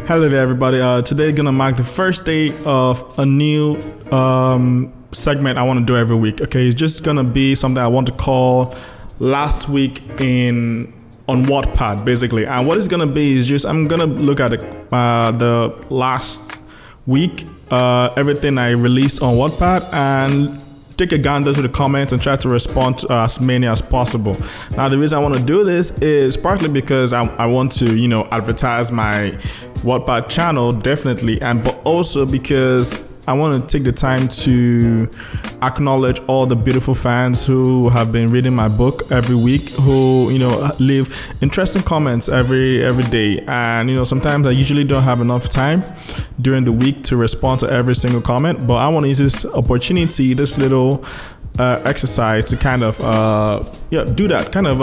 Hello there, everybody. Today is gonna mark the first day of a new segment I want to do every week. Okay, it's just gonna be something I want to call Last Week on Wattpad, basically. And what it's gonna be is just I'm gonna look at the last week, everything I released on Wattpad, and take a gander to the comments and try to respond to as many as possible. Now, the reason I want to do this is partly because I want to, advertise my Wattpad channel, definitely, but also because I want to take the time to acknowledge all the beautiful fans who have been reading my book every week, who, leave interesting comments every day. And, sometimes I usually don't have enough time during the week to respond to every single comment, but I want to use this opportunity, this little exercise to kind of do that, kind of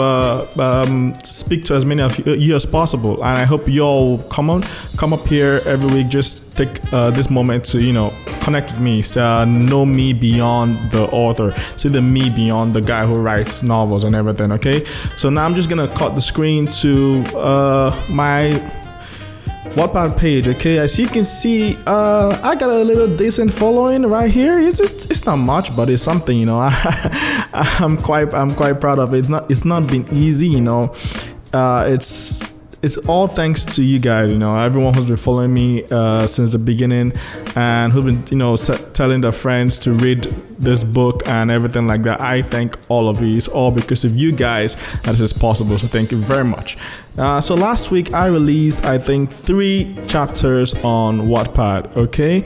speak to as many of you as possible. And I hope you all come up here every week, just take this moment to connect with me, know me beyond the author, see the me beyond the guy who writes novels and everything. Okay, so now I'm just gonna cut the screen to my Wattpad page. Okay, as you can see, I got a little decent following right here. It's not much, but it's something. I'm quite proud of it. It's not been easy. It's all thanks to you guys. Everyone who's been following me since the beginning, and who've been telling their friends to read this book and everything like that. I thank all of you. It's all because of you guys that this is possible. So thank you very much. So last week I released, I think, 3 chapters on Wattpad. Okay.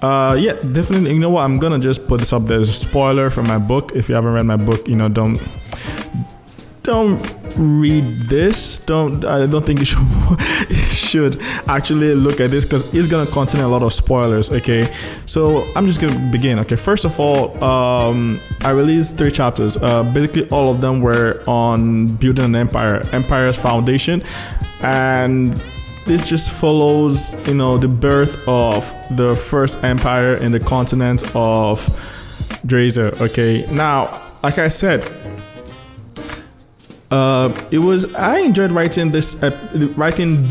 Definitely. You know what? I'm gonna just put this up there as a spoiler for my book. If you haven't read my book, don't read this. I don't think you should actually look at this, because it's gonna contain a lot of spoilers. Okay, so I'm just gonna begin. Okay, first of all, I released 3 chapters. Basically, all of them were on building an empire, Empress Foundation, and this just follows, the birth of the first empire in the continent of Drazer. Okay, now, like I said, I enjoyed writing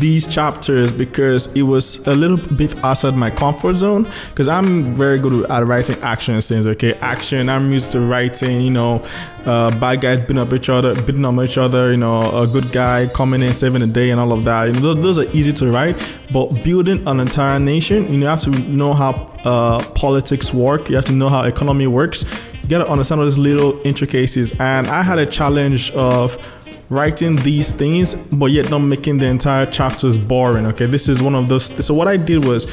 these chapters because it was a little bit outside my comfort zone, because I'm very good at writing action scenes. Okay, action. I'm used to writing, bad guys beating up each other, a good guy coming in saving the day and all of that. Those are easy to write, but building an entire nation, you have to know how politics work. You have to know how economy works. You got to understand all these little intricacies, and I had a challenge of writing these things, but yet not making the entire chapters boring. Okay, this is one of those. So what I did was,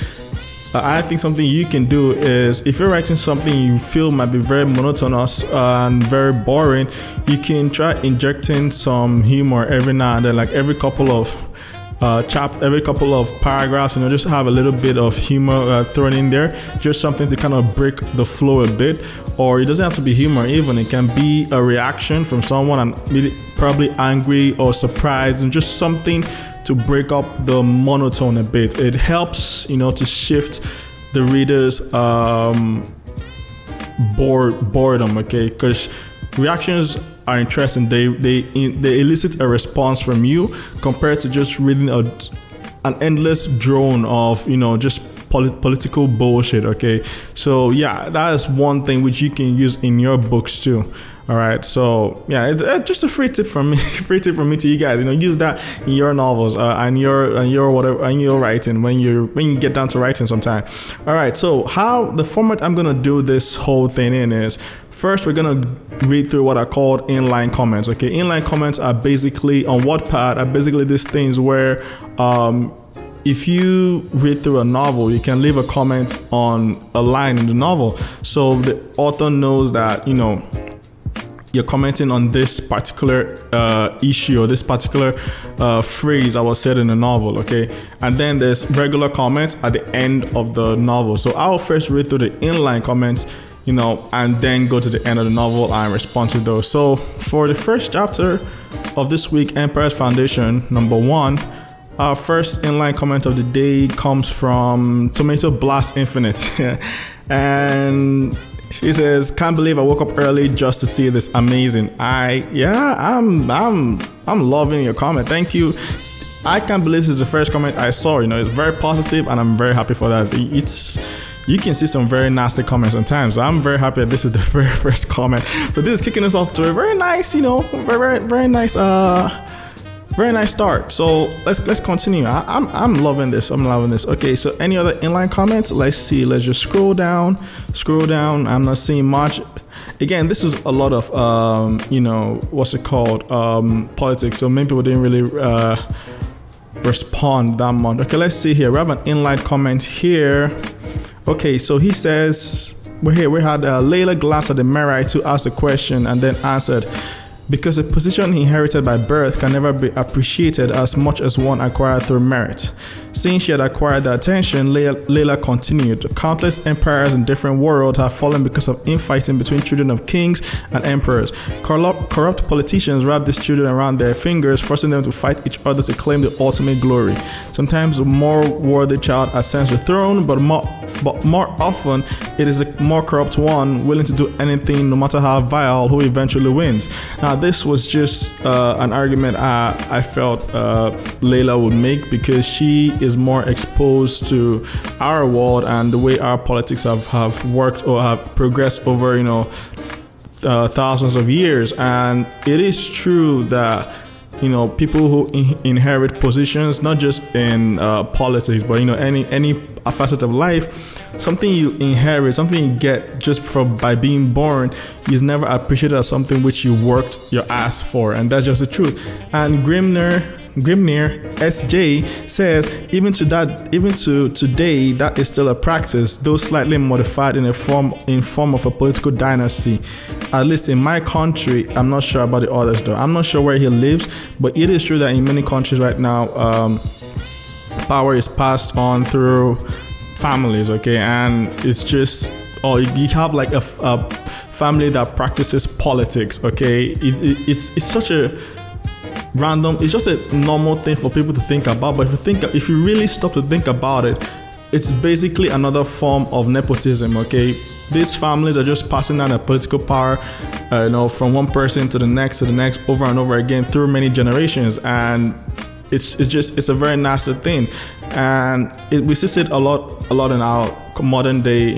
I think something you can do is, if you're writing something you feel might be very monotonous and very boring, you can try injecting some humor every now and then, like every couple of paragraphs, just have a little bit of humor thrown in there, just something to kind of break the flow a bit. Or it doesn't have to be humor, even it can be a reaction from someone and really probably angry or surprised, and just something to break up the monotone a bit. It helps, to shift the reader's boredom. Okay, because reactions are interesting. They elicit a response from you, compared to just reading an endless drone of just political bullshit. Okay, so yeah, that is one thing which you can use in your books too. All right, so yeah, it's just a free tip from me to you guys. Use that in your novels and your whatever, and your writing when you get down to writing sometime. All right, so how the format I'm gonna do this whole thing in is, first we're gonna read through what are called inline comments. Okay, inline comments are basically on Wattpad are basically these things where if you read through a novel, you can leave a comment on a line in the novel, so the author knows that you're commenting on this particular issue or this particular phrase that was said in the novel. Okay, and then there's regular comments at the end of the novel. So I'll first read through the inline comments, and then go to the end of the novel and respond to those. So for the first chapter of this week, Empress Foundation, number 1, our first inline comment of the day comes from Tomato Blast Infinite. And she says, "Can't believe I woke up early just to see this. Amazing." I'm loving your comment. Thank you. I can't believe this is the first comment I saw. It's very positive, and I'm very happy for that. You can see some very nasty comments sometimes. So I'm very happy that this is the very first comment. So this is kicking us off to a very nice, very nice, very nice start. So let's continue. I'm loving this. Okay, so any other inline comments? Let's see. Let's just scroll down. I'm not seeing much. Again, this is a lot of politics. So many people didn't really respond that much. Okay, let's see here. We have an inline comment here. Okay, so he says, we had Layla glanced at the mirror to ask the question and then answered, because a position inherited by birth can never be appreciated as much as one acquired through merit. Since she had acquired the attention, Layla continued. Countless empires in different worlds have fallen because of infighting between children of kings and emperors. Corrupt politicians wrap these children around their fingers, forcing them to fight each other to claim the ultimate glory. Sometimes the more worthy child ascends the throne, but more often it is a more corrupt one willing to do anything, no matter how vile, who eventually wins. Now, this was just an argument I felt Layla would make, because she is more exposed to our world and the way our politics have worked or have progressed over thousands of years. And it is true that people who inherit positions, not just in politics, but any facet of life, something you inherit, something you get just by being born, is never appreciated as something which you worked your ass for, and that's just the truth. And Grimnir SJ says, even to today, that is still a practice, though slightly modified in form of a political dynasty. At least in my country, I'm not sure about the others though. I'm not sure where he lives, but it is true that in many countries right now, power is passed on through families, okay, and it's just, you have like a family that practices politics, okay. It's such a random, it's just a normal thing for people to think about, but if you really stop to think about it, it's basically another form of nepotism, okay. These families are just passing down their political power, from one person to the next over and over again through many generations, and it's a very nasty thing, and we see it a lot in our modern day,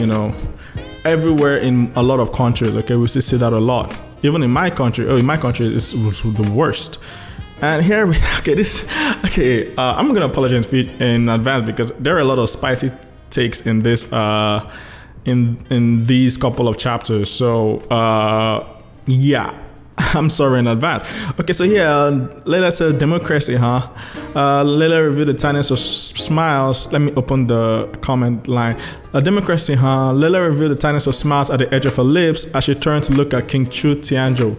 everywhere in a lot of countries. Okay, we see that a lot. Even in my country, it's the worst. And here, I'm gonna apologize in advance because there are a lot of spicy takes in this, in these couple of chapters. So, yeah. I'm sorry in advance. Okay, so here, Layla says, democracy, huh? Layla revealed the tiniest of smiles. Let me open the comment line. Democracy, huh? Layla revealed the tiniest of smiles at the edge of her lips as she turned to look at King Chu Tianzhou.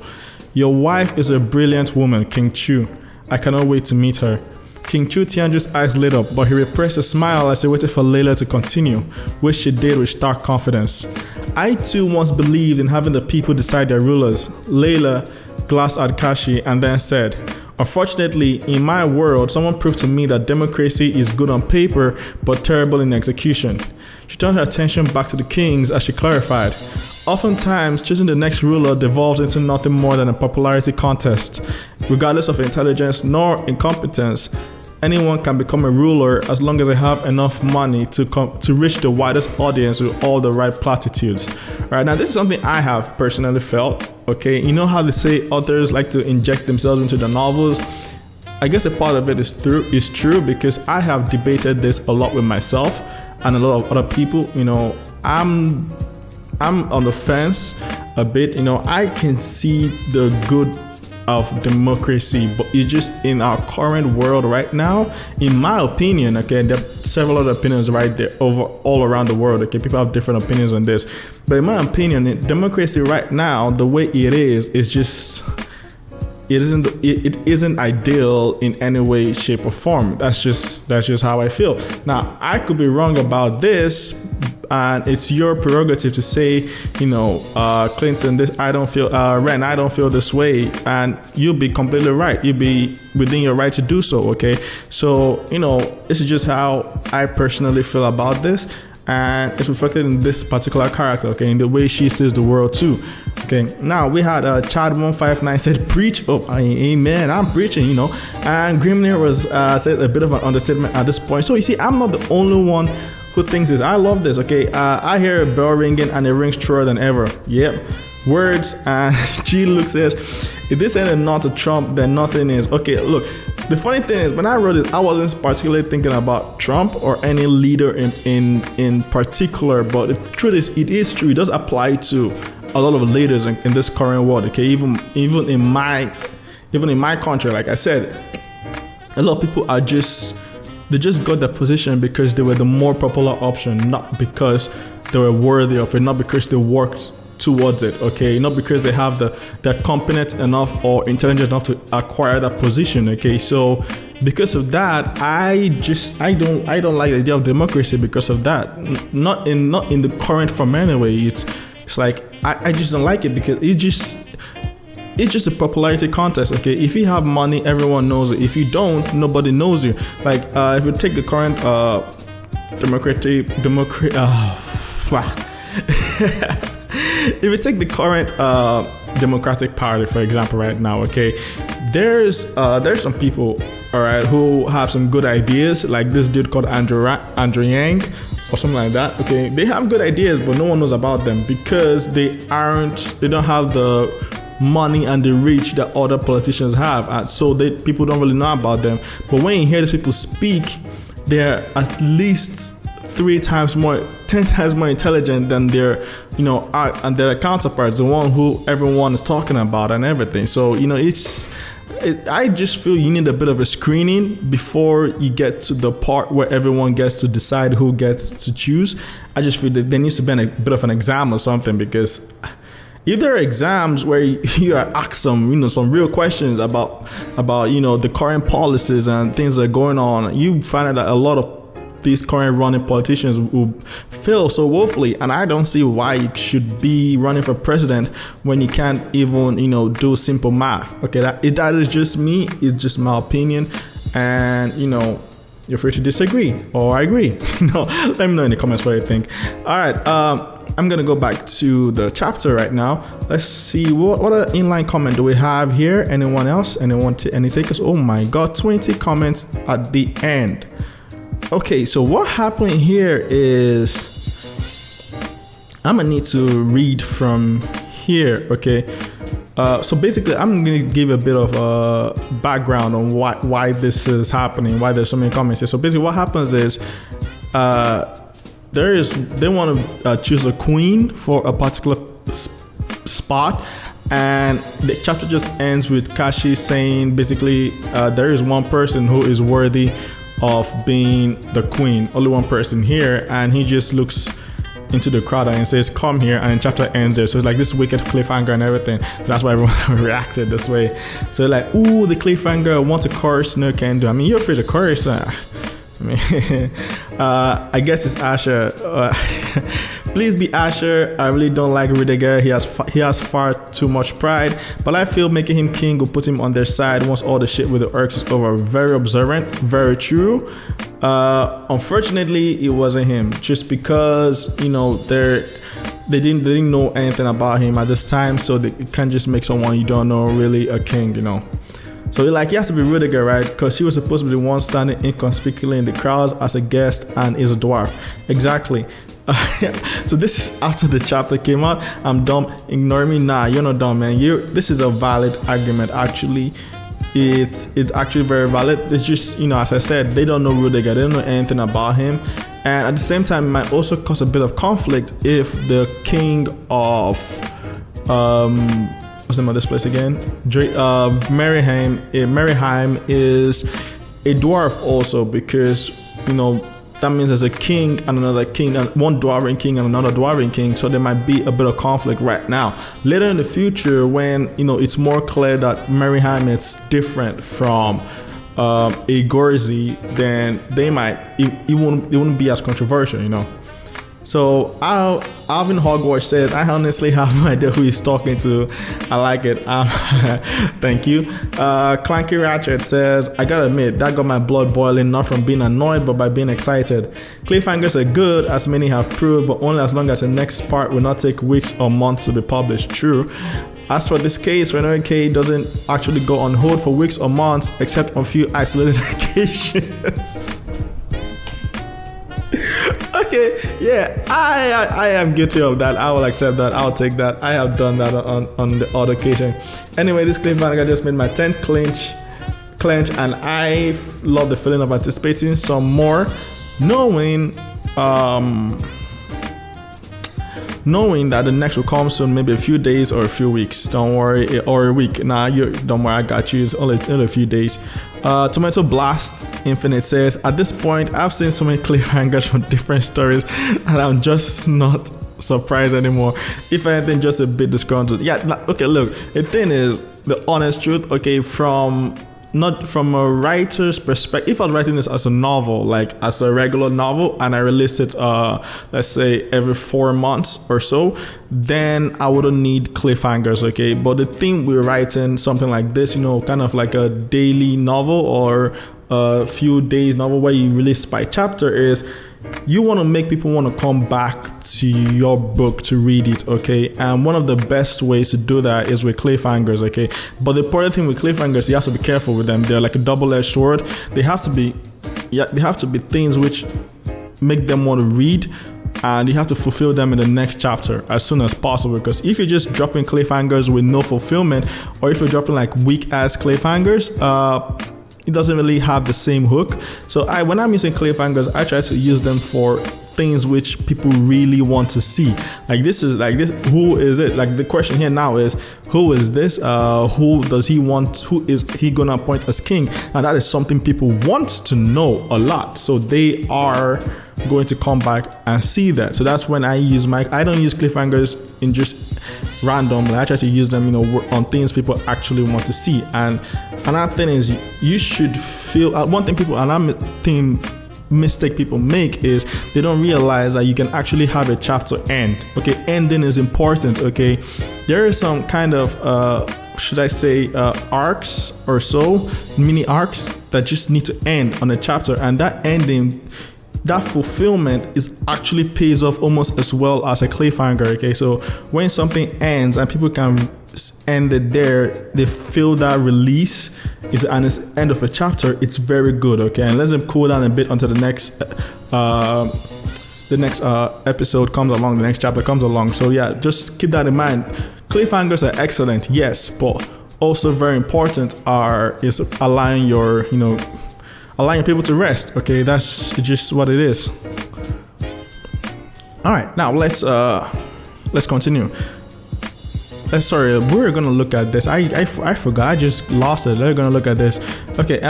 Your wife is a brilliant woman, King Chu. I cannot wait to meet her. King Chu Tianzhou's eyes lit up, but he repressed a smile as he waited for Layla to continue, which she did with stark confidence. I too once believed in having the people decide their rulers. Layla glanced at Kashi and then said, unfortunately, in my world, someone proved to me that democracy is good on paper, but terrible in execution. She turned her attention back to the kings as she clarified. Oftentimes, choosing the next ruler devolves into nothing more than a popularity contest. Regardless of intelligence nor incompetence, anyone can become a ruler as long as they have enough money to reach the widest audience with all the right platitudes. Right now, this is something I have personally felt. Okay, you know how they say authors like to inject themselves into the novels? I guess a part of it is true because I have debated this a lot with myself and a lot of other people. I'm on the fence a bit. I can see the good of democracy, but it's just in our current world right now, in my opinion, okay, there are several other opinions right there all around the world, okay, people have different opinions on this, but in my opinion, democracy right now, the way it is just, it isn't ideal in any way, shape, or form. That's just how I feel. Now, I could be wrong about this, and it's your prerogative to say, Clinton, this I don't feel, Ren, I don't feel this way, and you'll be completely right. You'll be within your right to do so. Okay, so this is just how I personally feel about this, and it's reflected in this particular character, okay, in the way she sees the world too. Okay, now we had Chad159 said, preach up. Amen, I'm preaching, and Grimnir was said a bit of an understatement at this point. So you see, I'm not the only one who thinks this. I love this. Okay, I hear a bell ringing and it rings truer than ever. Yep, words. And G looks at, if this ain't a nod to Trump, then nothing is. Okay, look, the funny thing is, when I wrote this, I wasn't particularly thinking about Trump or any leader in particular, but the truth is, it is true. It does apply to a lot of leaders in this current world. Okay, even in my country, like I said, a lot of people they just got that position because they were the more popular option, not because they were worthy of it, not because they worked towards it, okay, not because they have they're competent enough or intelligent enough to acquire that position, okay. So because of that, I don't like the idea of democracy because of that. Not in the current form anyway. It's like I just don't like it because it's just a popularity contest, okay. If you have money, everyone knows it. If you don't, nobody knows you. Like if you take the current if you take the current Democratic Party, for example, right now, okay, there's some people, all right, who have some good ideas, like this dude called Andrew Yang or something like that. Okay, they have good ideas, but no one knows about them because they don't have the money and the reach that other politicians have, and so people don't really know about them. But when you hear these people speak, they're at least 10 times more intelligent than their counterparts, the one who everyone is talking about and everything. So I just feel you need a bit of a screening before you get to the part where everyone gets to decide who gets to choose. I just feel that there needs to be a bit of an exam or something, because if there are exams where you are asked some real questions about the current policies and things that are going on, you find out that a lot of these current running politicians will fail so woefully. And I don't see why you should be running for president when you can't even do simple math. Okay, that is just me. It's just my opinion, and you're free to disagree or I agree. Let me know in the comments what you think. All right, I'm gonna go back to the chapter right now. Let's see what other inline comment do we have here. Anyone else? Any takers? Oh my God, 20 comments at the end. Okay, so what happened here is I'm gonna need to read from here. Okay, so basically I'm gonna give a bit of a background on why this is happening, why there's so many comments here. So basically what happens is they want to choose a queen for a particular spot, and the chapter just ends with Kashi saying basically there is one person who is worthy of being the queen, only one person here, and he just looks into the crowd and says, come here, and the chapter ends there. So it's like this wicked cliffhanger and everything. That's why everyone reacted this way. So like, ooh, the cliffhanger, want to curse, no can do. I mean, you're free to curse. I guess it's Asher. Please be Asher. I really don't like Rudiger. He has far too much pride, but I feel making him king will put him on their side once all the shit with the orcs is over. Very observant, very true. Unfortunately, it wasn't him, just because they didn't know anything about him at this time, so they can't just make someone you don't know really a king. So he has to be Rudiger, right? Because he was supposed to be the one standing inconspicuously in the crowds as a guest and is a dwarf. Exactly. So this is after the chapter came out. I'm dumb. Ignore me. Nah, you're not dumb, man. This is a valid argument. Actually, it's actually very valid. It's just, as I said, they don't know Rudiger. They don't know anything about him. And at the same time, it might also cause a bit of conflict if the king of what's the name of this place again? Merryheim is a dwarf also, because that means there's a king and another king, and one dwarven king and another dwarven king. So there might be a bit of conflict right now. Later in the future, when it's more clear that Merryheim is different from a Gorzi, then they might it wouldn't be as controversial, So Alvin Hogwarts says, I honestly have no idea who he's talking to. I like it. Thank you. Clanky Ratchet says, I gotta admit, that got my blood boiling, not from being annoyed, but by being excited. Cliffhangers are good, as many have proved, but only as long as the next part will not take weeks or months to be published. True. As for this case, Renault K doesn't actually go on hold for weeks or months, except on a few isolated occasions. Okay, yeah, I am guilty of that. I will accept that. I'll take that. I have done that on the odd occasion. Anyway, this cliffhanger just made my 10th clench, and I love the feeling of anticipating some more, knowing that the next will come soon, maybe a few days or a few weeks. Don't worry, or a week. Don't worry, I got you. It's only a few days. Tomato Blast Infinite says, at this point, I've seen so many cliffhangers from different stories, and I'm just not surprised anymore. If anything, just a bit disgruntled. Yeah, okay, look, the thing is, the honest truth, okay, not from a writer's perspective. If I was writing this as a novel, like as a regular novel, and I release it, let's say every 4 months or so, then I wouldn't need cliffhangers, okay? But the thing we're writing something like this, kind of like a daily novel or a few days novel where you release by chapter, is you want to make people want to come back to your book to read it, okay? And one of the best ways to do that is with cliffhangers, okay? But the important thing with cliffhangers, you have to be careful with them. They're like a double-edged sword. They have to be things which make them want to read, and you have to fulfill them in the next chapter as soon as possible. Because if you're just dropping cliffhangers with no fulfillment, or if you're dropping like weak-ass cliffhangers, it doesn't really have the same hook. So when I'm using cliffhangers, I try to use them for things which people really want to see. Like this, who is it? Like the question here now is, who is this? Who is he gonna appoint as king? And that is something people want to know a lot. So they are going to come back and see that. So that's when I don't use cliffhangers in just randomly. I try to use them, on things people actually want to see. And another thing is, you should feel, one thing mistake people make is they don't realize that you can actually have a chapter end. Okay, ending is important. Okay, there is some kind of arcs or so, mini arcs that just need to end on a chapter, and that ending, that fulfillment is actually pays off almost as well as a cliffhanger. Okay, so when something ends and people can end it there, they feel that release is and it's end of a chapter, it's very good. Okay, and let them cool down a bit until the next episode comes along, the next chapter comes along. So yeah, just keep that in mind. Cliffhangers are excellent, yes, but also very important is allowing your people to rest. Okay, that's just what it is. All right, now let's continue. Sorry, we're gonna look at this. I forgot. I just lost it. We're gonna look at this. Okay.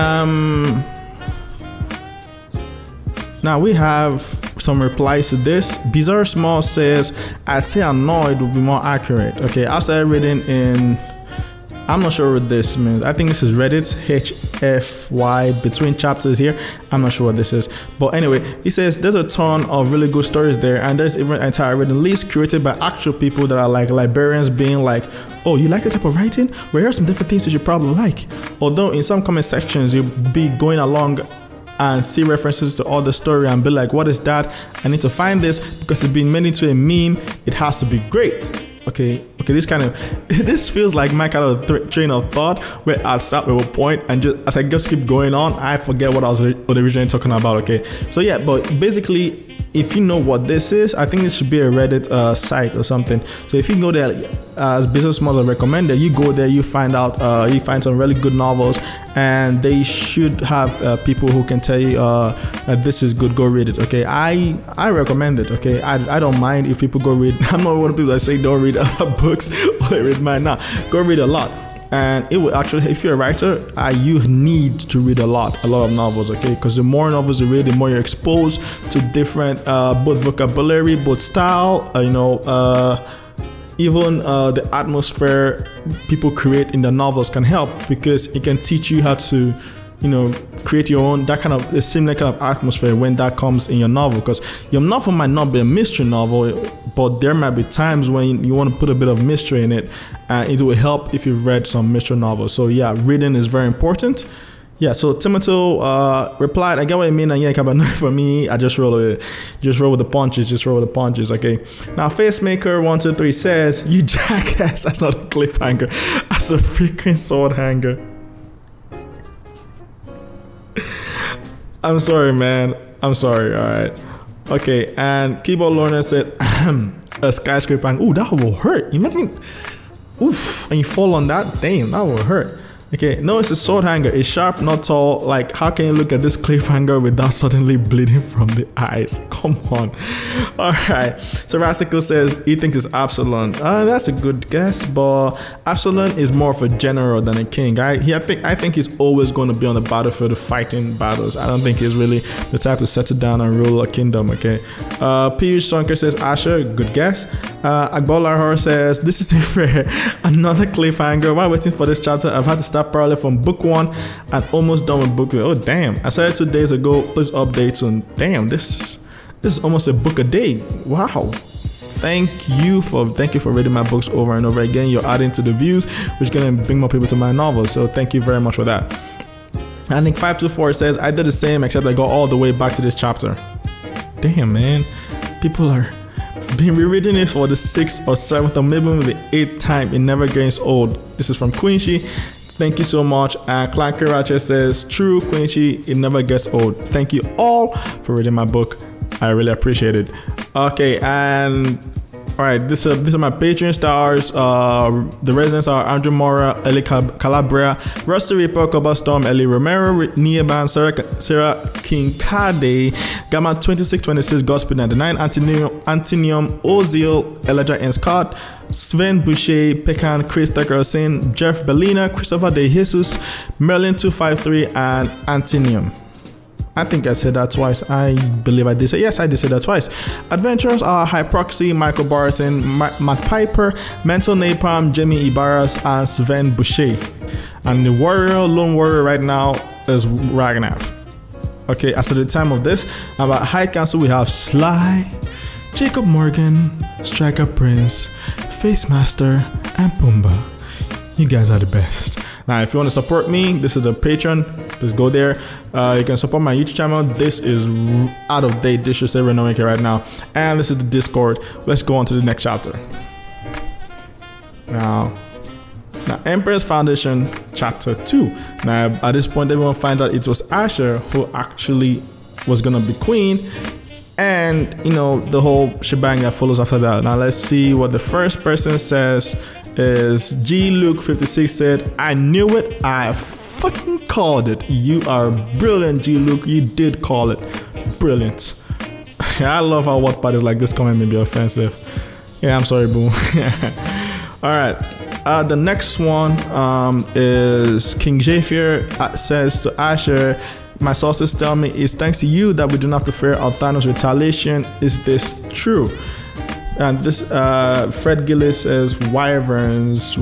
Now we have some replies to this. Bizarre Small says, "I'd say annoyed would be more accurate." Okay. After reading in, I'm not sure what this means. I think this is Reddit, HFY, between chapters here. I'm not sure what this is. But anyway, he says there's a ton of really good stories there, and there's even an entire written list curated by actual people that are like librarians being like, oh, you like this type of writing? Well, here are some different things you should probably like. Although in some comment sections, you'll be going along and see references to all the story and be like, what is that? I need to find this because it's been made into a meme. It has to be great. Okay, this feels like my kind of train of thought where I'll start with a point and just as I just keep going on, I forget what I was originally talking about. Okay, so yeah, but basically, if you know what this is, I think this should be a Reddit site or something. So if you go there, as Business Model recommended, you go there, you find some really good novels, and they should have people who can tell you that this is good, go read it. Okay, I recommend it. Okay, I don't mind if people go read. I'm not one of the people that say don't read books or read mine. Now go read a lot. And it will actually, if you're a writer, you need to read a lot of novels, okay? Because the more novels you read, the more you're exposed to different, both vocabulary, both style, even the atmosphere people create in the novels can help, because it can teach you how to, create your own, that kind of a similar kind of atmosphere when that comes in your novel, because your novel might not be a mystery novel, but there might be times when you want to put a bit of mystery in it, and it will help if you've read some mystery novels. So yeah, reading is very important. Yeah, so Timothy replied, I get what you mean, and yeah, but not for me. I just roll with the punches. Okay. Now, Facemaker123 says, you jackass, that's not a cliffhanger, that's a freaking sword hanger. I'm sorry, man. I'm sorry. All right. Okay, and Keyboard Learner said, a skyscraper. Ooh, that will hurt. Imagine, oof, and you fall on that. Damn, that will hurt. Okay, no, it's a sword hanger. It's sharp, not tall. Like, how can you look at this cliffhanger without suddenly bleeding from the eyes? Come on. All right. So Rasico says he thinks it's Absalom. That's a good guess, but Absalom is more of a general than a king. I think he's always going to be on the battlefield fighting battles. I don't think he's really the type to settle down and rule a kingdom. Okay. Piyush Sonker says Asher. Good guess. Akbar Lahore says this isn't fair. Another cliffhanger. While waiting for this chapter, I've had to start parallel from book 1 and almost done with book 2. Oh damn! I said it 2 days ago. Please update soon. Damn, this is almost a book a day. Wow. Thank you for reading my books over and over again. You're adding to the views, which is gonna bring more people to my novels. So thank you very much for that. And Nick 524 says I did the same, except I got all the way back to this chapter. Damn, man, people are been rereading it for the 6th or 7th or maybe the 8th time. It never gets old. This is from Quincy. Thank you so much. And Clank Karacha says, true, Quincy, it never gets old. Thank you all for reading my book. I really appreciate it. Okay, and all right, these are my Patreon stars. The residents are Andrew Mora, Eli Calabria, Rusty Reaper, Coba Storm, Eli Romero, Nieban, Sarah Kinkade, Gamma 2626, Gospel 99, Antinium, Ozil, Elijah N. Scott, Sven Boucher, Pekan, Chris Tucker-Sin, Jeff Bellina, Christopher De Jesus, Merlin 253, and Antinium. I think I said that twice. I believe I did say, yes, I did say that twice. Adventurers are Hyproxy, Michael Barton, Matt Piper, Mental Napalm, Jamie Ibarras, and Sven Boucher. And the lone warrior right now is Ragnar. Okay, as of the time of this, about High Council, we have Sly, Jacob Morgan, Striker Prince, Face Master, and Pumbaa. You guys are the best. Now, if you want to support me, this is a Patreon. Please go there. You can support my YouTube channel. This is out of date. This should say Renomake right now. And this is the Discord. Let's go on to the next chapter. Now, Empress Foundation, chapter 2. Now, at this point, everyone finds out it was Asher who actually was going to be queen. And, you know, the whole shebang that follows after that. Now, let's see what the first person says. Is G Luke 56 said, I knew it, I fucking called it. You are brilliant, G Luke. You did call it. Brilliant. I love how Wattpad is like, this comment may be offensive. Yeah, I'm sorry, boo. Alright. The next one is King Jafier says to Asher, my sources tell me it's thanks to you that we do not have to fear Althanos retaliation. Is this true? And this Fred Gillis says wyverns.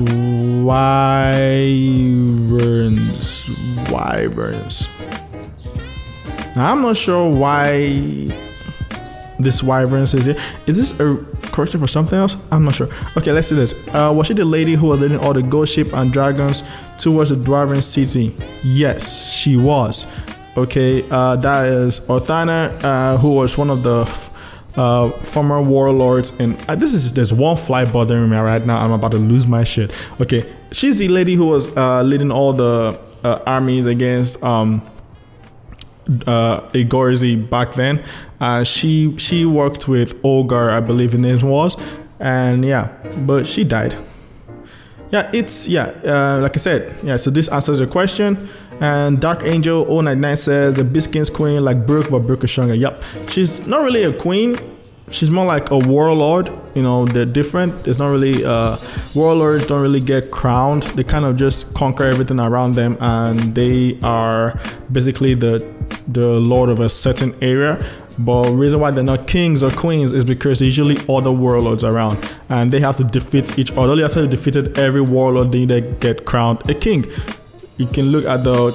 Now, I'm not sure why this wyverns is here. Is this a correction for something else? I'm not sure. Okay, let's see this. Was she the lady who was leading all the ghost ship and dragons towards the Dwarven city? Yes, she was. Okay, that is Orthana, who was one of the former warlords, and there's one fly bothering me right now. I'm about to lose my shit. Okay, she's the lady who was leading all the armies against Igorzi back then. She worked with Olgar, I believe his name was, and yeah, but she died. Yeah, like I said, yeah. So this answers your question. And Dark Angel 099 says the Biskin's queen like Brooke, but Brooke is stronger. Yep, she's not really a queen. She's more like a warlord. You know, they're different. There's not really warlords don't really get crowned. They kind of just conquer everything around them, and they are basically the lord of a certain area. But the reason why they're not kings or queens is because there's usually other warlords around, and they have to defeat each other. After they defeated every warlord, then they get crowned a king. You can look at the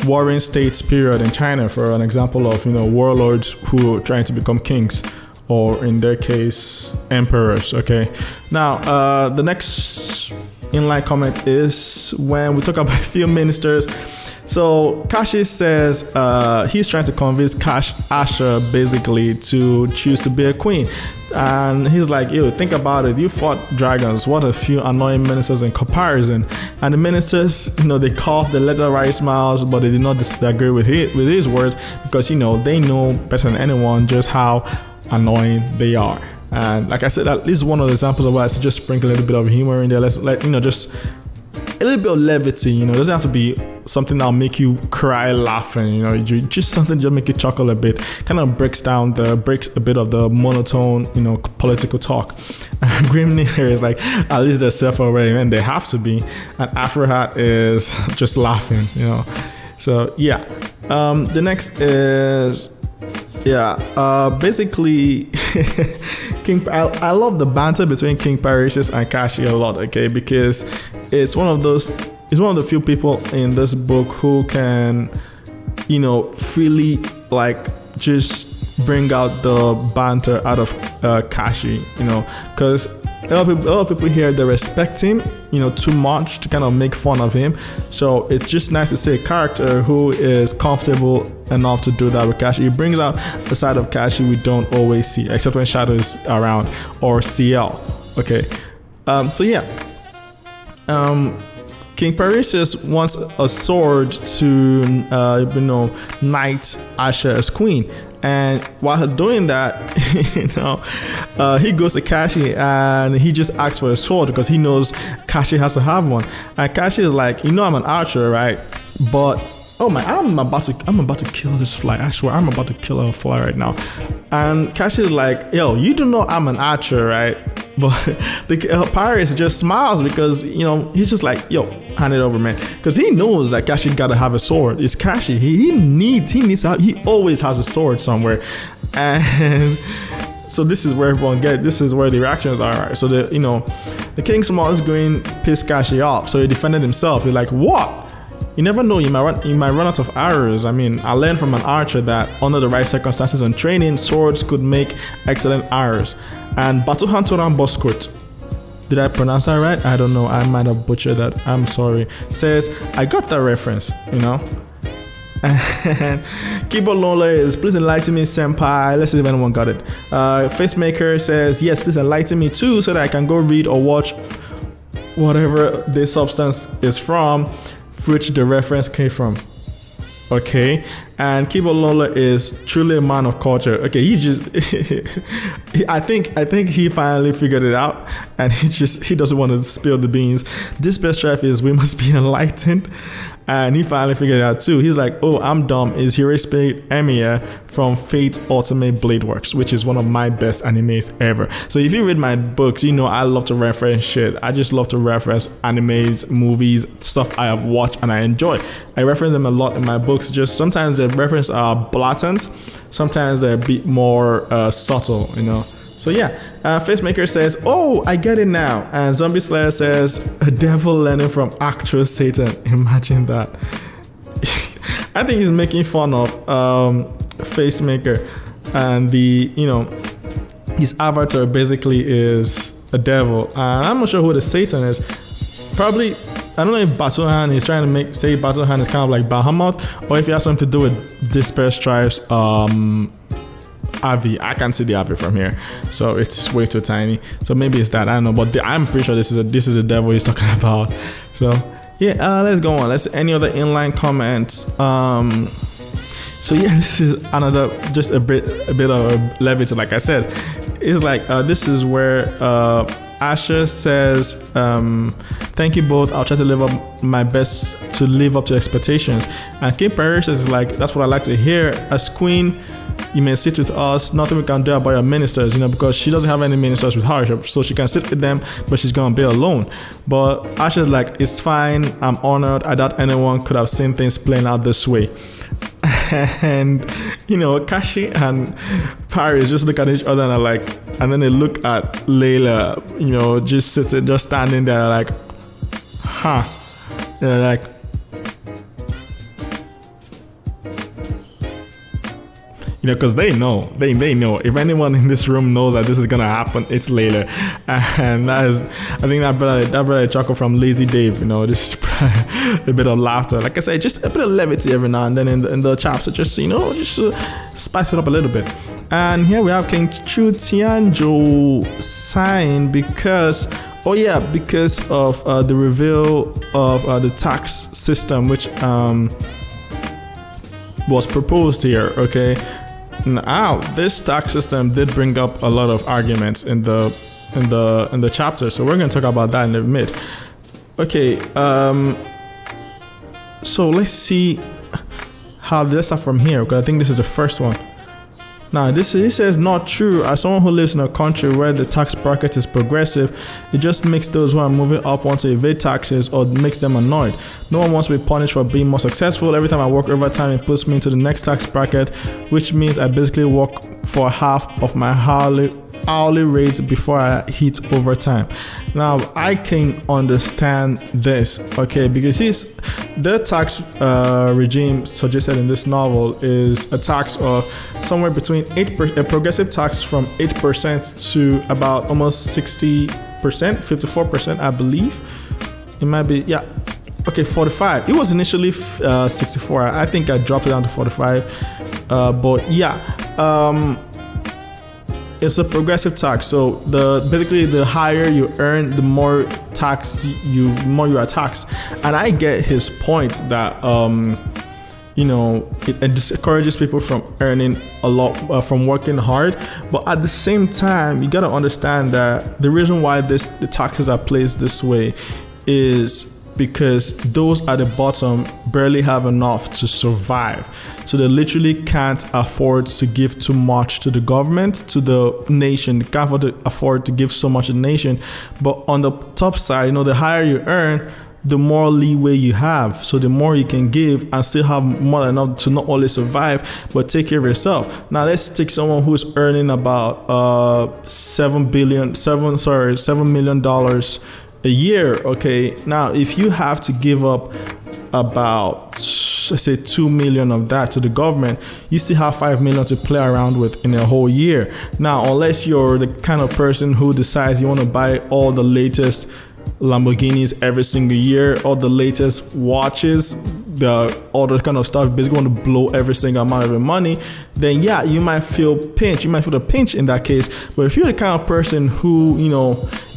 warring states period in China for an example of, warlords who are trying to become kings, or in their case, emperors. Okay. Now, the next inline comment is when we talk about film ministers. So Kashi says he's trying to convince Asha basically to choose to be a queen. And he's like, yo, think about it. You fought dragons. What a few annoying ministers in comparison. And the ministers, they cough, they let their right smiles, but they did not disagree with his words because, they know better than anyone just how annoying they are. And like I said, this is one of the examples of why I just sprinkle a little bit of humor in there. Let's just a little bit of levity. It doesn't have to be something that'll make you cry laughing. Just something just make you chuckle a bit. Kind of breaks a bit of the monotone, political talk. And Grimney here is like, at least they're self-aware, and they have to be. And Afro Hat is just laughing. So yeah. The next is. Basically, I love the banter between King Parisius and Kashi a lot, okay, because it's one of the few people in this book who can, freely just bring out the banter out of Kashi, because a lot of people here, they respect him, too much to kind of make fun of him. So it's just nice to see a character who is comfortable enough to do that with Kashi. He brings out the side of Kashi we don't always see, except when Shadow is around or CL. Okay. King Parisius wants a sword to, knight Asha as queen. And while doing that, he goes to Kashi and he just asks for a sword because he knows Kashi has to have one. And Kashi is like, I'm an archer, right? But oh my, I'm about to kill this fly. Actually, I'm about to kill a fly right now. And Kashi is like, yo, you do know I'm an archer, right? But the Paris just smiles because, he's just like, yo, hand it over, man. Because he knows that Kashi gotta have a sword. It's Kashi. He always has a sword somewhere. And so this is where everyone this is where the reactions are. Right? So the King Small is going piss Kashi off. So he defended himself. He's like, what? You never know, you might run out of arrows. I mean, I learned from an archer that under the right circumstances and training, swords could make excellent arrows. And Batuhan Toran Boskurt, did I pronounce that right? I don't know, I might have butchered that, I'm sorry. Says, I got that reference, And Keyboard Lola is, please enlighten me, senpai. Let's see if anyone got it. Facemaker says, yes, please enlighten me too, so that I can go read or watch whatever this substance is from, which the reference came from. Okay. And Keyboard Lola is truly a man of culture. Okay, I think he finally figured it out, and he doesn't want to spill the beans. This best strife is we must be enlightened. And he finally figured it out too. He's like, oh, I'm dumb. Is Hero Spirit Emiya from Fate Ultimate Blade Works, which is one of my best animes ever. So if you read my books, I love to reference shit. I just love to reference animes, movies, stuff I have watched and I enjoy. I reference them a lot in my books. Just sometimes the references are blatant, sometimes they're a bit more subtle, So yeah, Facemaker says, oh, I get it now. And Zombie Slayer says, a devil learning from actual Satan. Imagine that. I think he's making fun of Facemaker. And his avatar basically is a devil. And I'm not sure who the Satan is. Probably, I don't know if Batuhan is trying to say Batuhan is kind of like Bahamut, or if it has something to do with Dispersed Tribes, Avi. I can't see the Avi from here, so it's way too tiny. So maybe it's that, I don't know, but I'm pretty sure this is a devil he's talking about. So yeah, let's go on. Let's any other inline comments. So yeah, this is another just a bit of levity. Like I said, it's like this is where Asha says, thank you both. I'll try to live up my best to live up to expectations. And King Paris is like, that's what I like to hear. As queen, you may sit with us. Nothing we can do about your ministers, because she doesn't have any ministers with her, so she can sit with them, but she's gonna be alone. But Asha's like, it's fine. I'm honored. I doubt anyone could have seen things playing out this way. And Kashi and Paris just look at each other and then they look at Layla, just standing there like, huh? They're like, because they know. They know. If anyone in this room knows that this is gonna happen, it's later. And I think that brother chuckle from Lazy Dave. Just a bit of laughter. Like I said, just a bit of levity every now and then in the chapter. Just spice it up a little bit. And here we have King Chu Tianzhou sign because of the reveal of the tax system, which was proposed here. Okay. Now, this tax system did bring up a lot of arguments in the chapter, so we're going to talk about that in a minute. Okay, so let's see how this start from here, because I think this is the first one. Now, he says, not true. As someone who lives in a country where the tax bracket is progressive, it just makes those who are moving up want to evade taxes or makes them annoyed. No one wants to be punished for being more successful. Every time I work overtime, it puts me into the next tax bracket, which means I basically work for half of my hourly rates before I hit overtime. Now, I can understand this, okay, because the tax regime suggested in this novel is a tax of somewhere between 8%, a progressive tax from 8% to about almost 60%, 54%, I believe. It might be, yeah. Okay, 45. It was initially 64. I think I dropped it down to 45. But yeah. It's a progressive tax, so basically the higher you earn, the more you are taxed. And I get his point that it discourages people from earning a lot, from working hard. But at the same time, you gotta understand that the reason why the taxes are placed this way is because those at the bottom barely have enough to survive. So they literally can't afford to give too much to the government, to the nation. They can't afford to give so much to the nation. But on the top side, the higher you earn, the more leeway you have. So the more you can give and still have more than enough to not only survive, but take care of yourself. Now let's take someone who's earning about $7 million a year. Okay, now if you have to give up about, let's say, 2 million of that to the government, you still have 5 million to play around with in a whole year. Now, unless you're the kind of person who decides you want to buy all the latest Lamborghinis every single year, all the latest watches, all that kind of stuff, basically want to blow every single amount of your money, then yeah, you might feel pinch. You might feel the pinch in that case. But if you're the kind of person who,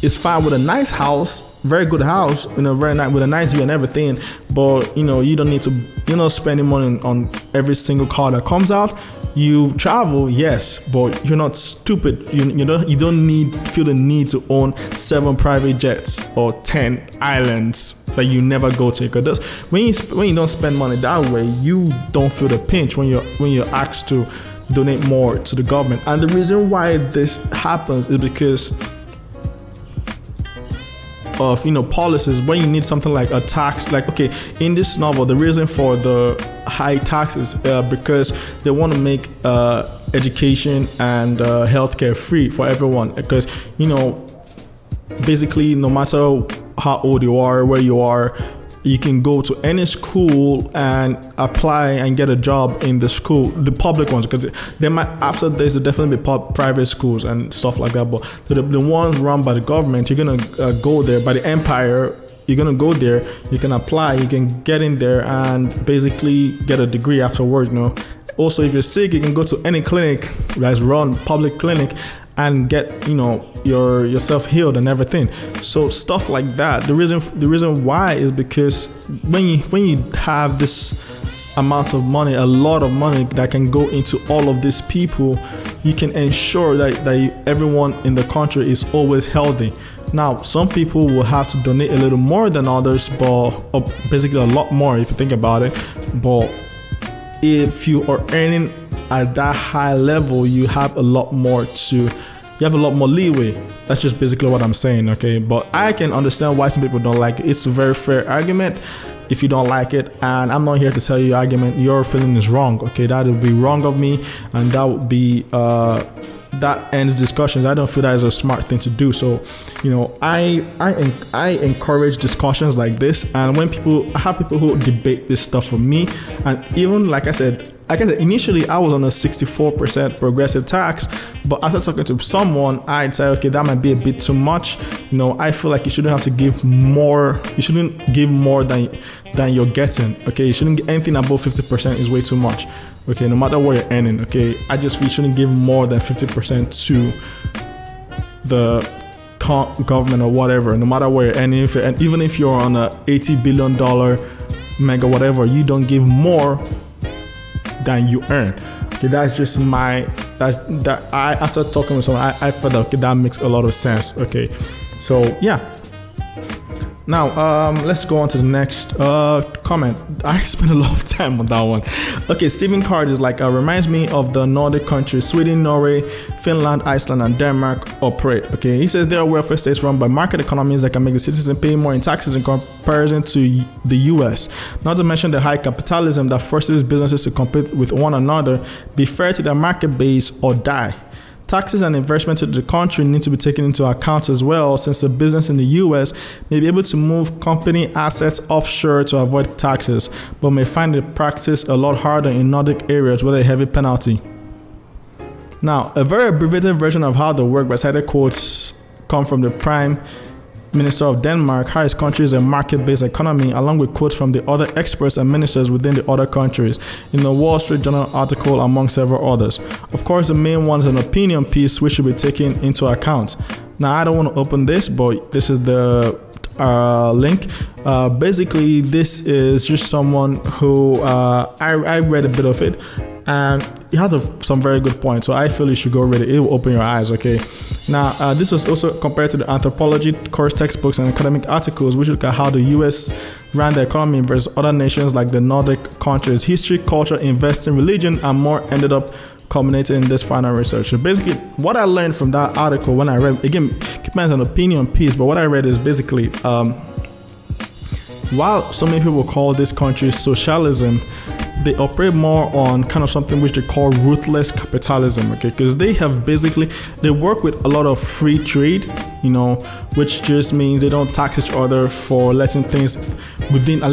is fine with a nice house, very good house, very nice, with a nice view and everything, but you don't need to, spending money on every single car that comes out. You travel, yes, but you're not stupid. You don't feel the need to own 7 private jets or 10 islands that you never go to. Because when you don't spend money that way, you don't feel the pinch when you're asked to donate more to the government. And the reason why this happens is because of policies. When you need something like a tax, like, okay, in this novel, the reason for the high taxes because they want to make education and healthcare free for everyone, because basically no matter how old you are, where you are, you can go to any school and apply and get a job in the school, the public ones, because they might, after this, there definitely be private schools and stuff like that. But the ones run by the government, you're gonna go there, by the empire. You're gonna go there. You can apply. You can get in there and basically get a degree afterwards. Also, if you're sick, you can go to any clinic that's run, public clinic, and get yourself healed and everything. So stuff like that. The reason why is because when you have this amount of money, a lot of money that can go into all of these people, you can ensure that everyone in the country is always healthy. Now, some people will have to donate a little more than others, but basically a lot more if you think about it. But if you are earning at that high level, you have a lot more leeway. That's just basically what I'm saying, okay? But I can understand why some people don't like it. It's a very fair argument if you don't like it, and I'm not here to tell you your feeling is wrong, okay? That would be wrong of me, and that would be that ends discussions. I don't feel that is a smart thing to do. So, I encourage discussions like this, and when I have people who debate this stuff for me, and even like I said, like I said, initially I was on a 64% progressive tax, but after talking to someone, I'd say, okay, that might be a bit too much. I feel like you shouldn't have to give more. You shouldn't give more than you're getting. Okay, you shouldn't get anything above 50% is way too much. Okay, no matter what you're earning. Okay, I just feel you shouldn't give more than 50% to the government or whatever, no matter what you're earning. And even if you're on a $80 billion mega whatever, you don't give more than you earn. Okay, that's just that I, after talking with someone, I felt okay, that makes a lot of sense. Okay, so yeah. Now, let's go on to the next comment. I spent a lot of time on that one. Okay, Stephen Card is like, reminds me of the Nordic countries, Sweden, Norway, Finland, Iceland, and Denmark operate. Okay, he says they are welfare states run by market economies that can make the citizens pay more in taxes in comparison to the US. Not to mention the high capitalism that forces businesses to compete with one another, be fair to their market base, or die. Taxes and investment to the country need to be taken into account as well, since the business in the US may be able to move company assets offshore to avoid taxes, but may find the practice a lot harder in Nordic areas with a heavy penalty. Now, a very abbreviated version of how they work by cited quotes come from the Prime Minister of Denmark, how his country is a market-based economy, along with quotes from the other experts and ministers within the other countries, in the Wall Street Journal article, among several others. Of course, the main one is an opinion piece which should be taken into account. Now, I don't want to open this, but this is the link. Basically, this is just someone who I read a bit of it, and it has some very good points, so I feel you should go read it. It will open your eyes. Okay, now this was also compared to the anthropology course textbooks and academic articles, which look at how the US ran the economy versus other nations like the Nordic countries. History, culture, investing, religion, and more ended up culminating in this final research. So basically, what I learned from that article when I read, again, keep in mind an opinion piece, but what I read is basically, while so many people call this country socialism, they operate more on kind of something which they call ruthless capitalism, okay? Because they work with a lot of free trade, which just means they don't tax each other for letting things within a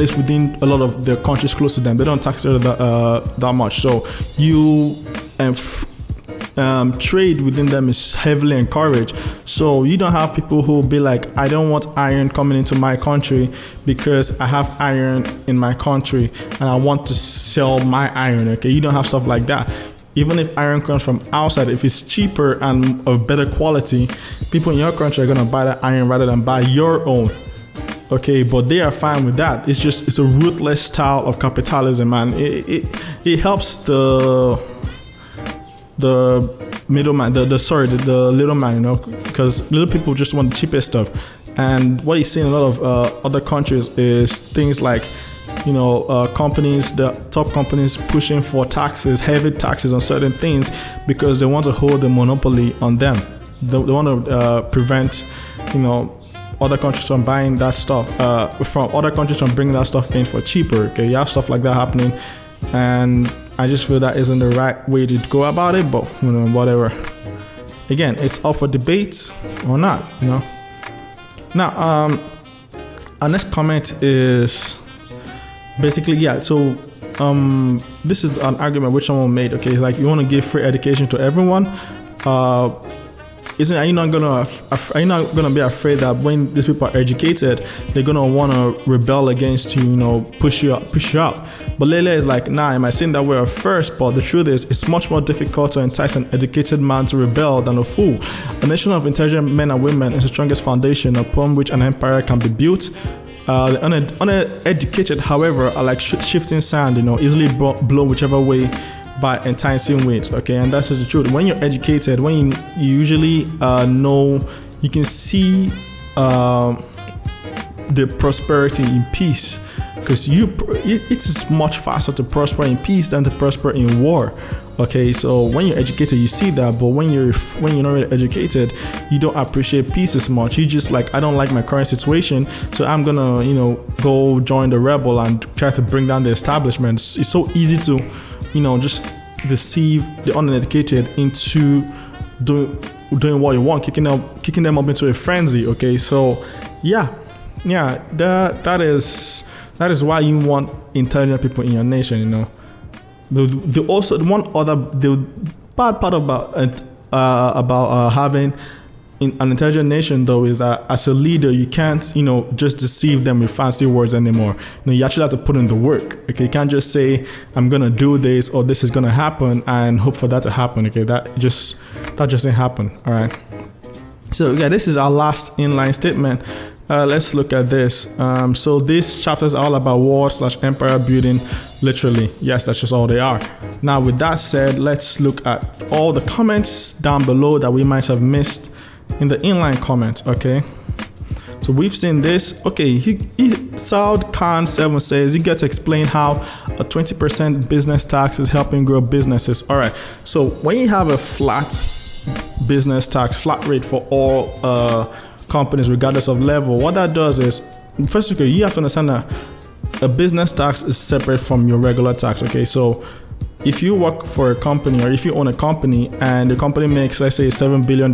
lot of the countries close to them. They don't tax each other that much. So you trade within them is heavily encouraged. So you don't have people who will be like, I don't want iron coming into my country because I have iron in my country and I want to sell my iron. Okay, you don't have stuff like that. Even if iron comes from outside, if it's cheaper and of better quality, people in your country are going to buy that iron rather than buy your own. Okay, but they are fine with that. It's a ruthless style of capitalism, and it helps the middleman, the little man, because little people just want the cheapest stuff. And what you see in a lot of other countries is things like, companies, the top companies pushing for taxes, heavy taxes on certain things because they want to hold the monopoly on them. They want to prevent, other countries from buying that stuff, from other countries from bringing that stuff in for cheaper. Okay, you have stuff like that happening, and I just feel that isn't the right way to go about it, but whatever. Again, it's up for debates or not, Now, our next comment is basically, so this is an argument which someone made, okay, like you want to give free education to everyone. Are you not gonna be afraid that when these people are educated, they're gonna want to rebel against you, push you out? But Lele is like, nah, I might seem that way at first, but the truth is, it's much more difficult to entice an educated man to rebel than a fool. A nation of intelligent men and women is the strongest foundation upon which an empire can be built. The uneducated, however, are like shifting sand, easily blown whichever way by enticing winds. Okay, and that's just the truth. When you're educated, when you usually know, you can see the prosperity in peace, because it's much faster to prosper in peace than to prosper in war. Okay, so when you're educated, you see that, but when you're not really educated, you don't appreciate peace as much. You just like, I don't like my current situation, so I'm gonna, go join the rebel and try to bring down the establishment. It's so easy to, just deceive the uneducated into doing what you want, kicking them up into a frenzy. Okay, so yeah, that is why you want intelligent people in your nation. The one other the bad part about having in an intelligent nation, though, is that as a leader, you can't, just deceive them with fancy words anymore. You actually have to put in the work. Okay, you can't just say, I'm gonna do this or this is gonna happen and hope for that to happen. Okay, that just ain't happen. All right. So yeah, this is our last inline statement. Let's look at this. So this chapter is all about war/empire building. Literally, yes, that's just all they are. Now, with that said, let's look at all the comments down below that we might have missed in the inline comments. Okay, so we've seen this. Okay, Saud Khan 7 says you get to explain how a 20% business tax is helping grow businesses. All right, so when you have a flat business tax, flat rate for all companies regardless of level, what that does is, first of all, you have to understand that a business tax is separate from your regular tax. Okay, so if you work for a company or if you own a company and the company makes, let's say, $7 billion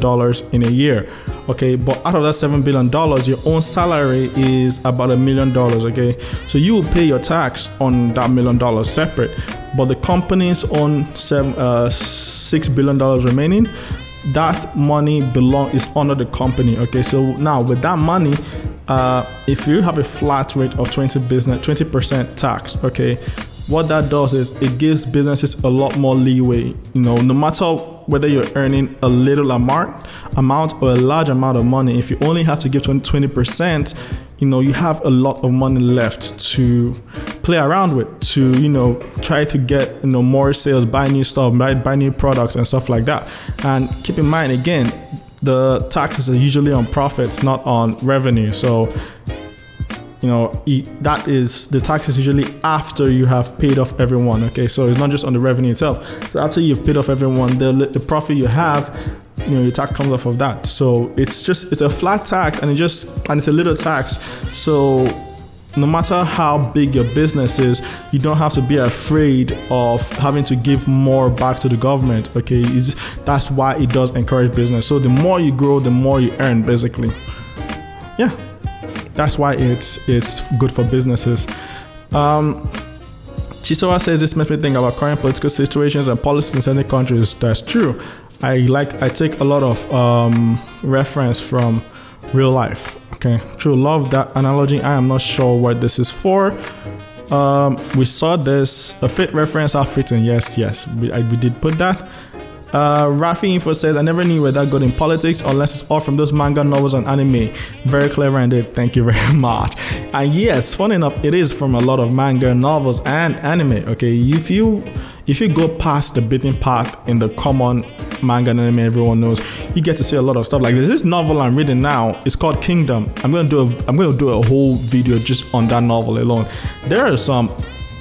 in a year, okay, but out of that $7 billion, your own salary is about $1 million, okay, so you will pay your tax on that $1 million separate, but the company's own $6 billion remaining, that money is under the company. Okay, so now with that money, if you have a flat rate of 20% tax, okay, what that does is it gives businesses a lot more leeway. No matter whether you're earning a little amount or a large amount of money, if you only have to give 20%, you have a lot of money left to play around with, to try to get more sales, buy new stuff, buy new products and stuff like that. And keep in mind, again, the taxes are usually on profits, not on revenue. So that is, the tax is usually after you have paid off everyone. Okay, so it's not just on the revenue itself. So after you've paid off everyone, the profit you have, your tax comes off of that. So it's a flat tax, and it's a little tax. So no matter how big your business is, you don't have to be afraid of having to give more back to the government. Okay, that's why it does encourage business. So the more you grow, the more you earn, basically. Yeah. That's why it's good for businesses. Chisoa says this makes me think about current political situations and policies in certain countries. That's true. I take a lot of reference from real life. Okay, true. Love that analogy. I am not sure what this is for. We saw this, a fit reference, how fitting. Yes, we did put that. Rafi Info says, I never knew where that got in politics unless it's all from those manga, novels, and anime. Very clever indeed. Thank you very much. And yes, funny enough, it is from a lot of manga, novels, and anime. Okay, if you go past the beaten path in the common manga and anime everyone knows, you get to see a lot of stuff. Like there's this novel I'm reading now. It's called Kingdom. I'm gonna do a whole video just on that novel alone. There are some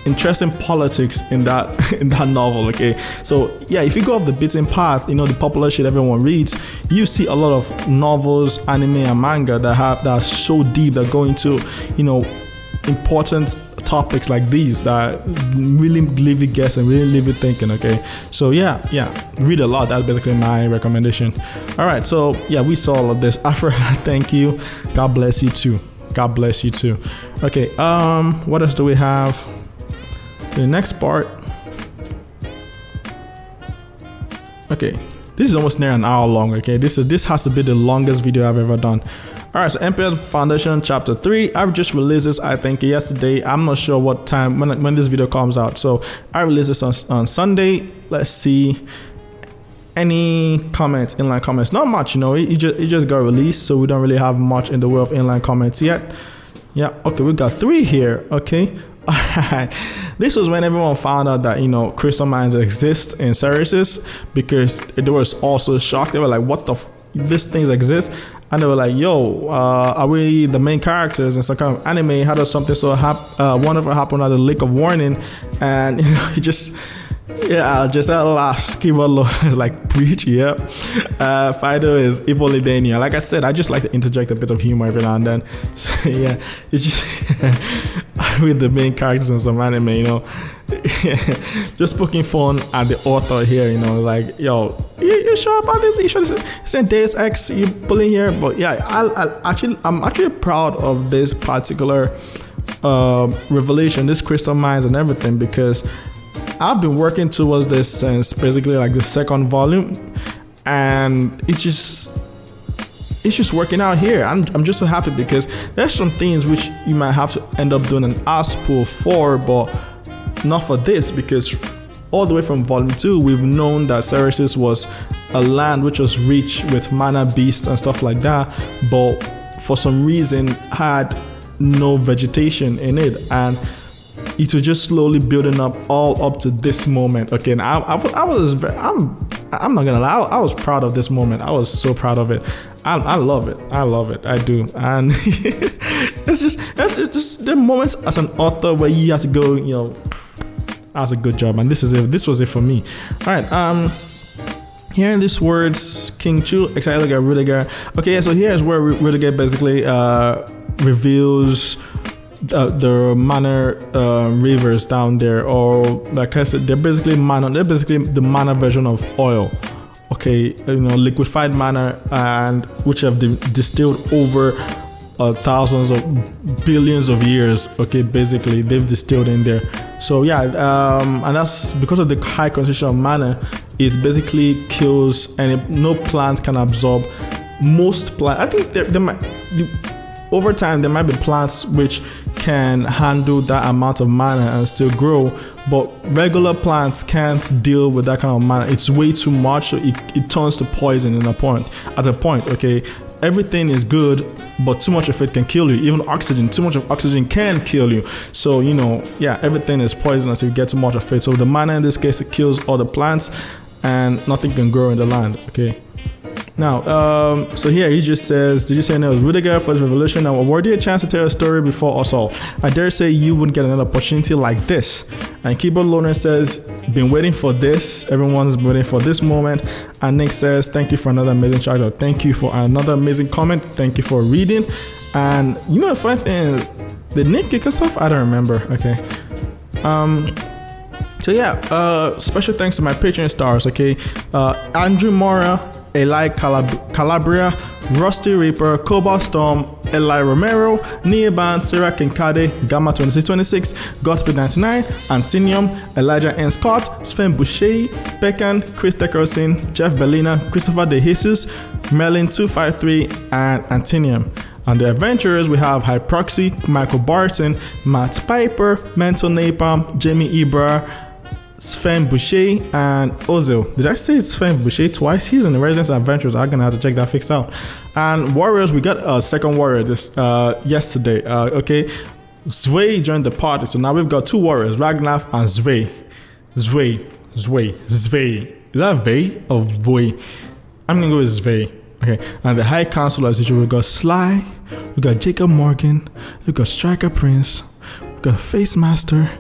interesting politics in that novel. Okay, so yeah, if you go off the beaten path, the popular shit everyone reads, you see a lot of novels, anime, and manga that are so deep, that go into important topics like these that really leave you guessing, really leave you thinking. Okay, so yeah, read a lot. That's basically my recommendation. All right, so yeah, we saw all of this. Afra, thank you. God bless you too. Okay, what else do we have? The next part. Okay, this is almost near an hour long. Okay, this has to be the longest video I've ever done. All right, so Empress Foundation Chapter 3. I just released this, I think, yesterday. I'm not sure what time when this video comes out. So I released this on Sunday. Let's see. Any comments, inline comments? Not much, it just got released, so we don't really have much in the way of inline comments yet. Yeah, okay, we got 3 here. Okay. Alright, this was when everyone found out that crystal mines exist in Ceresis, because they were also shocked. They were like, what the these things exist? And they were like, yo, are we the main characters in some kind of anime? How does something so wonderful happen at the Lake of Warning? And he just at last keyboard low like preach. Yeah. Fido is Ivolidania. Like I said, I just like to interject a bit of humor every now and then. So yeah, it's just with the main characters in some anime, just poking fun at the author here, like, yo, you sure about this? You sure this ain't Deus Ex you pulling here? But yeah, I'm actually proud of this particular revelation, this crystal mines and everything, because I've been working towards this since basically like the second volume, and it's just working out here. I'm just so happy because there's some things which you might have to end up doing an ass pull for, but not for this, because all the way from volume 2 we've known that Ceresis was a land which was rich with mana beasts and stuff like that, but for some reason had no vegetation in it, and it was just slowly building up all up to this moment. Okay, and I'm not gonna lie, I was proud of this moment. I was so proud of it. I love it. I do. And it's just the moments as an author where you have to go, that was a good job, and this was it for me. All right, hearing these words, King Chu, excited to get Rudiger. Okay, so here's where Rudiger basically reveals the mana rivers down there, or like I said, they're basically the mana version of oil. Okay, liquefied mana, and which have distilled over thousands of billions of years. Okay, basically they've distilled in there. So yeah, and that's because of the high concentration of mana. It basically kills, and no plant can absorb most plants. I think there might, over time, there might be plants which can handle that amount of mana and still grow, but regular plants can't deal with that kind of mana. It's way too much, so it turns to poison at a point. Okay, everything is good, but too much of it can kill you. Even oxygen, too much of oxygen can kill you. So everything is poisonous if you get too much of it. So the mana in this case, it kills all the plants, and nothing can grow in the land. Okay. Now, so here he just says, did you say no? It was Rudiger for his revolution. I award you a chance to tell a story before us all. I dare say you wouldn't get another opportunity like this. And Keyboard Loner says, been waiting for this. Everyone's been waiting for this moment. And Nick says, thank you for another amazing chapter. Thank you for another amazing comment. Thank you for reading. And the funny thing is, did Nick kick us off? I don't remember. Okay. So yeah, special thanks to my Patreon stars. Okay, Andrew Mora, Eli Calabria, Rusty Reaper, Cobalt Storm, Eli Romero, Neoban, Sarah Kinkade, Gamma 2626, Godspeed 99, Antinium, Elijah N. Scott, Sven Boucher, Pekan, Chris Deckerson, Jeff Bellina, Christopher De Jesus, Merlin 253, and Antinium. On the adventurers, we have Hyproxy, Michael Barton, Matt Piper, Mental Napalm, Jamie Ibra, Sven Boucher, and Ozil. Did I say Sven Boucher twice? He's in the Residence Adventures. I'm gonna have to check that fixed out. And Warriors, we got a second Warrior yesterday. Okay, Zwei joined the party, so now we've got two Warriors, Ragnar and Zwei. Zwei. Is that Vey or Voi? I'm gonna go with Zwei. Okay, and the High Council, as usual, we've got Sly, we got Jacob Morgan, we've got Striker Prince, we've got Face Master,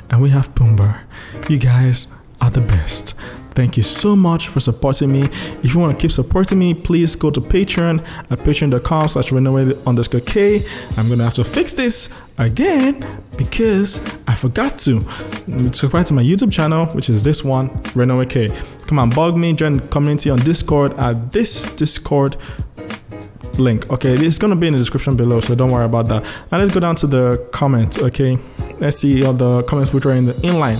and we have Pumbaa. You guys are the best. Thank you so much for supporting me. If you want to keep supporting me, please go to Patreon at patreon.com/renoway_k. I'm going to have to fix this again because I forgot to. Subscribe to my YouTube channel, which is this one, Renoway K. Come on, bug me, join the community on Discord at this Discord link. Okay, it's going to be in the description below, so don't worry about that. Now let's go down to the comments. Okay, let's see all the comments which are in the inline.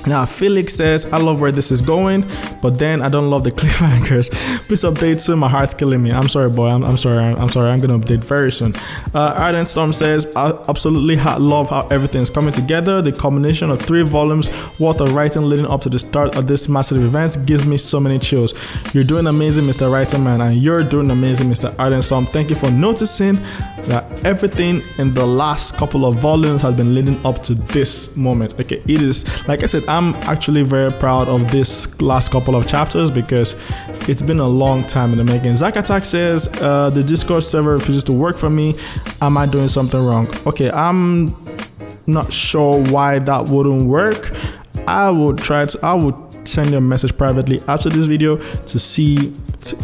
Now, Felix says, I love where this is going, but then I don't love the cliffhangers. Please update soon. My heart's killing me. I'm sorry, boy. I'm sorry. I'm going to update very soon. Ardent Storm says, I absolutely love how everything's coming together. The combination of 3 volumes worth of writing leading up to the start of this massive event gives me so many chills. You're doing amazing, Mr. Writer Man, and you're doing amazing, Mr. Ardent Storm. Thank you for noticing that everything in the last couple of volumes has been leading up to this moment. Okay, it is, like I said, I'm actually very proud of this last couple of chapters because it's been a long time in the making. Zack Attack says, the Discord server refuses to work for me. Am I doing something wrong? Okay, I'm not sure why that wouldn't work. I would send you a message privately after this video to see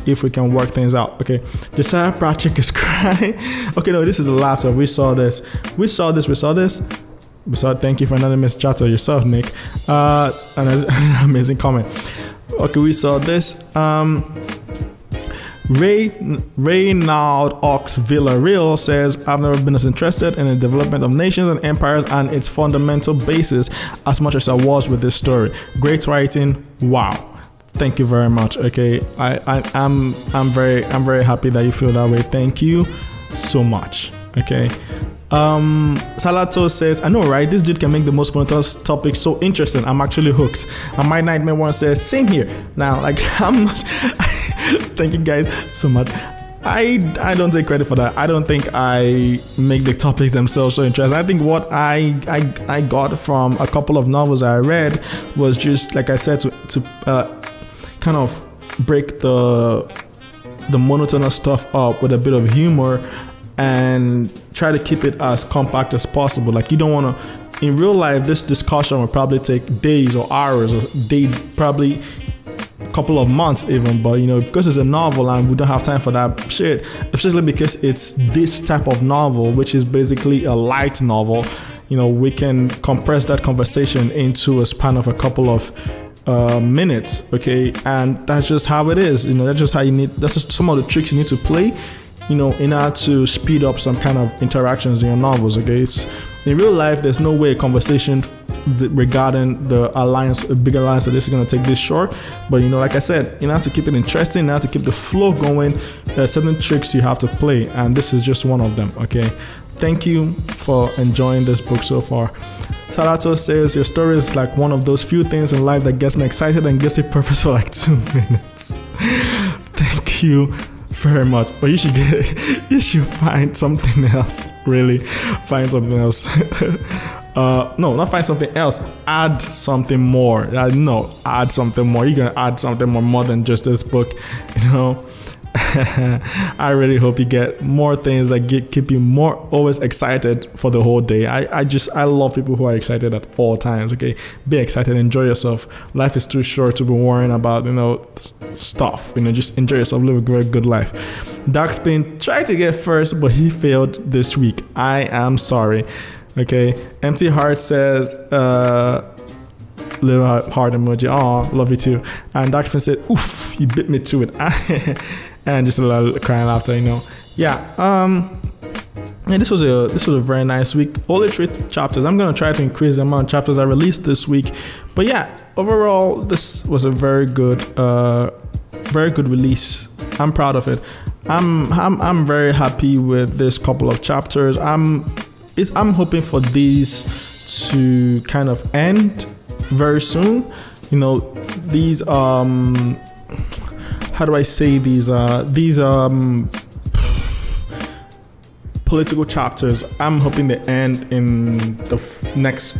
if we can work things out. Okay, Josiah Patrick is crying. Okay, no, this is the laptop. We saw this. Thank you for another missed chatter yourself, Nick. And an amazing comment. Okay, we saw this. Reynald Ox Villarreal says, I've never been as interested in the development of nations and empires and its fundamental basis as much as I was with this story. Great writing. Wow. Thank you very much. Okay. I'm very happy that you feel that way. Thank you so much. Okay. Salato says, I know, right? This dude can make the most monotonous topic so interesting. I'm actually hooked. And My Nightmare One says, same here. Now, like, I'm not. Thank you guys so much. I don't take credit for that. I don't think I make the topics themselves so interesting. I think what I got from a couple of novels I read was just, like I said, to kind of break the monotonous stuff up with a bit of humor and try to keep it as compact as possible. Like, you don't want to, in real life, this discussion will probably take days or hours or probably a couple of months even, but because it's a novel and we don't have time for that shit, especially because it's this type of novel, which is basically a light novel, we can compress that conversation into a span of a couple of minutes, okay? And that's just how it is. That's just how that's just some of the tricks you need to play, in order to speed up some kind of interactions in your novels, okay? It's, in real life, there's no way a conversation regarding the alliance, a big alliance, that this is going to take this short. But, like I said, you have to keep it interesting, you have to keep the flow going. There are certain tricks you have to play, and this is just one of them, okay? Thank you for enjoying this book so far. Salato says, your story is like one of those few things in life that gets me excited and gives me purpose for like 2 minutes. Thank you very much, but you should find something else. Really, find something else. No, not find something else. Add something more. Add something more. You're gonna add something more than just this book. I really hope you get more things that keep you always excited for the whole day. I love people who are excited at all times. Okay, be excited, enjoy yourself. Life is too short to be worrying about stuff. Just enjoy yourself, live a very good life. Darkspin tried to get first, but he failed this week. I am sorry. Okay, Empty Heart says, little heart emoji. Oh, love you too. And Darkspin said, oof, you bit me to it. And just a little crying laughter, Yeah. And this was a very nice week. Only 3 chapters. I'm gonna try to increase the amount of chapters I released this week. But yeah, overall, this was a very good release. I'm proud of it. I'm very happy with this couple of chapters. I'm hoping for these to kind of end very soon. These how do I say these political chapters, I'm hoping they end in the next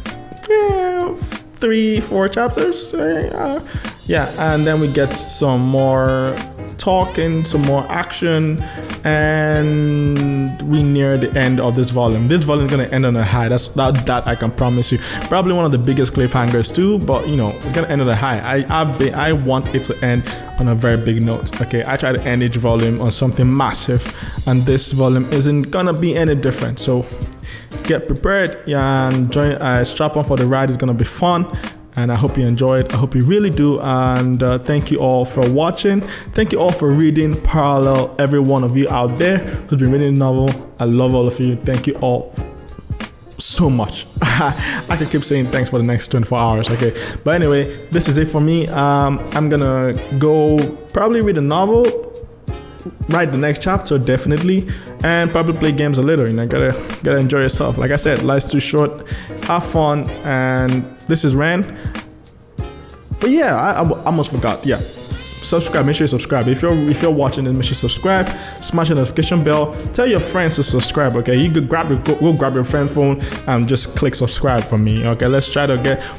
3-4 chapters. And then we get some more talking, some more action, and we near the end of this volume. This volume is going to end on a high. That I can promise you. Probably one of the biggest cliffhangers too, but it's going to end on a high. I want it to end on a very big note. Okay, I try to end each volume on something massive, and this volume isn't going to be any different. So get prepared and join. Strap on for the ride. It's going to be fun. And I hope you enjoy it. I hope you really do. And thank you all for watching. Thank you all for reading Parallel. Every one of you out there who's been reading the novel. I love all of you. Thank you all so much. I can keep saying thanks for the next 24 hours. Okay. But anyway, this is it for me. I'm going to go probably read a novel, write the next chapter definitely, and probably play games a little. Gotta enjoy yourself. Like I said, life's too short. Have fun. And this is Ren. But yeah, I almost forgot. Yeah, subscribe. Make sure you subscribe. If you're watching this, make sure you subscribe. Smash the notification bell. Tell your friends to subscribe. Okay, you could go grab your friend's phone and just click subscribe for me. Okay, let's try to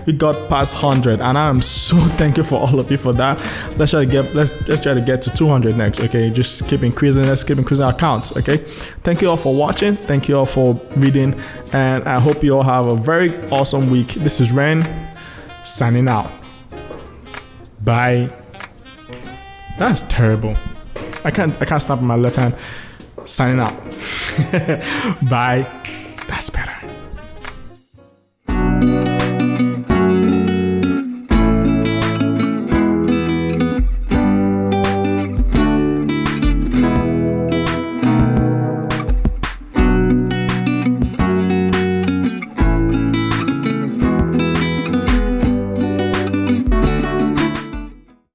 we got past 100, and I am so thankful for all of you for that. Let's try to get to 200 next. Okay, just keep increasing. Let's keep increasing our counts. Okay, thank you all for watching. Thank you all for reading, and I hope you all have a very awesome week. This is Ren signing out. Bye. That's terrible. I can't snap with my left hand. Signing out. Bye. That's better.